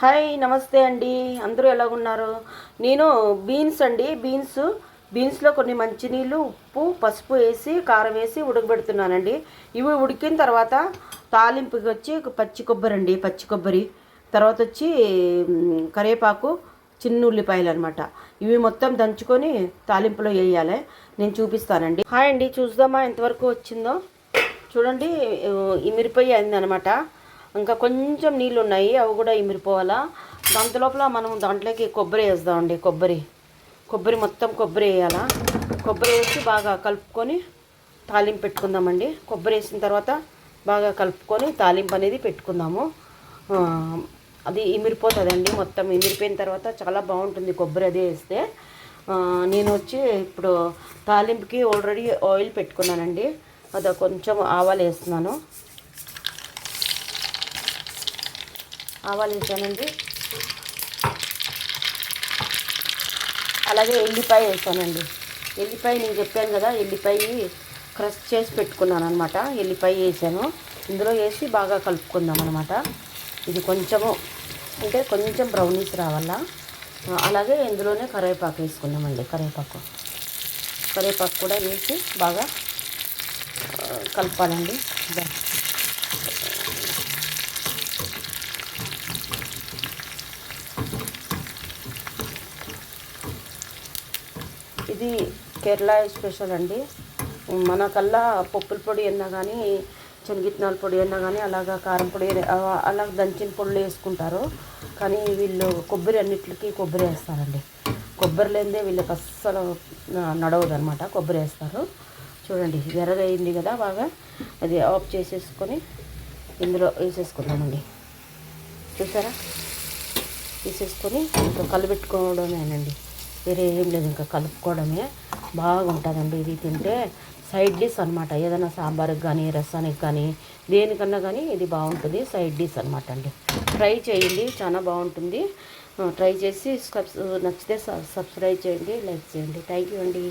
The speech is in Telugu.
హాయ్ నమస్తే అండి. అందరూ ఎలాగున్నారు? నేను బీన్స్లో కొన్ని మంచినీళ్ళు, ఉప్పు, పసుపు వేసి కారం వేసి ఉడకబెడుతున్నానండి. ఇవి ఉడికిన తర్వాత తాలింపుకి వచ్చి పచ్చి కొబ్బరి అండి, పచ్చి కొబ్బరి, తర్వాత వచ్చి కరివేపాకు, చిన్న ఉల్లిపాయలు అనమాట. ఇవి మొత్తం దంచుకొని తాలింపులో వేయాలి. నేను చూపిస్తానండి. హాయ్ అండి, చూద్దామా ఎంతవరకు వచ్చిందో. చూడండి, ఇమిరిపోయి అయిందనమాట. ఇంకా కొంచెం నీళ్ళు ఉన్నాయి, అవి కూడా ఇమిరిపోవాలా. దాంతో లోపల మనం దాంట్లోకి కొబ్బరి వేద్దామండి. కొబ్బరి మొత్తం కొబ్బరి వేయాలా. కొబ్బరి వేసి బాగా కలుపుకొని తాలింపు పెట్టుకుందామండి. కొబ్బరి వేసిన తర్వాత బాగా కలుపుకొని తాలింపు అనేది పెట్టుకుందాము. అది ఇమిరిపోతుందండి. మొత్తం ఇమిరిపోయిన తర్వాత చాలా బాగుంటుంది కొబ్బరి అది వేస్తే. నేను వచ్చి ఇప్పుడు తాలింపుకి ఆల్రెడీ ఆయిల్ పెట్టుకున్నానండి. అది కొంచెం ఆవాలు వేస్తున్నాను. ఆవాలు వేసానండి. అలాగే ఎల్లిపాయ వేసానండి. ఎల్లిపాయ నేను చెప్పాను కదా, ఎల్లిపాయ క్రష్ చేసి పెట్టుకున్నాను అనమాట. ఎల్లిపాయ వేసాను. ఇందులో వేసి బాగా కలుపుకుందాం అనమాట. ఇది కొంచెము అంటే కొంచెం బ్రౌనీస్ రావాలా. అలాగే ఇందులోనే కరివేపాకు వేసుకుందామండి. కరివేపాకు కూడా వేసి బాగా కలపాలండి. ఇది కేరళ స్పెషల్ అండి. మనకల్లా పప్పుల పొడి అన్నా కానీ, శనగిత్తనాల పొడి అన్నా కానీ, అలాగా కారం పొడి అలా దంచిన పొడులు వేసుకుంటారు. కానీ వీళ్ళు కొబ్బరి అన్నిటికీ కొబ్బరి వేస్తారండి. కొబ్బరి లేనిదే వీళ్ళకి అస్సలు నడవదు అనమాట. కొబ్బరి వేస్తారు. చూడండి, ఎర్రగా అయింది కదా బాగా. అది ఆఫ్ చేసేసుకొని ఇందులో వేసేసుకుందామండి. చూసారా, వేసేసుకొని ఇంకా కలిపెట్టుకోవడమేనండి. వేరే ఏం లేదు, ఇంకా కలుపుకోవడమే. బాగుంటుందండి ఇది తింటే. సైడ్ డిష్ అనమాట. ఏదైనా సాంబార్కి కానీ, రసానికి కానీ, దేనికన్నా కానీ ఇది బాగుంటుంది. సైడ్ డిష్ అనమాట అండి. ట్రై చేయండి, చాలా బాగుంటుంది. ట్రై చేసి నచ్చితే సబ్స్క్రైబ్ చేయండి, లైక్ చేయండి. థ్యాంక్ యూ అండి.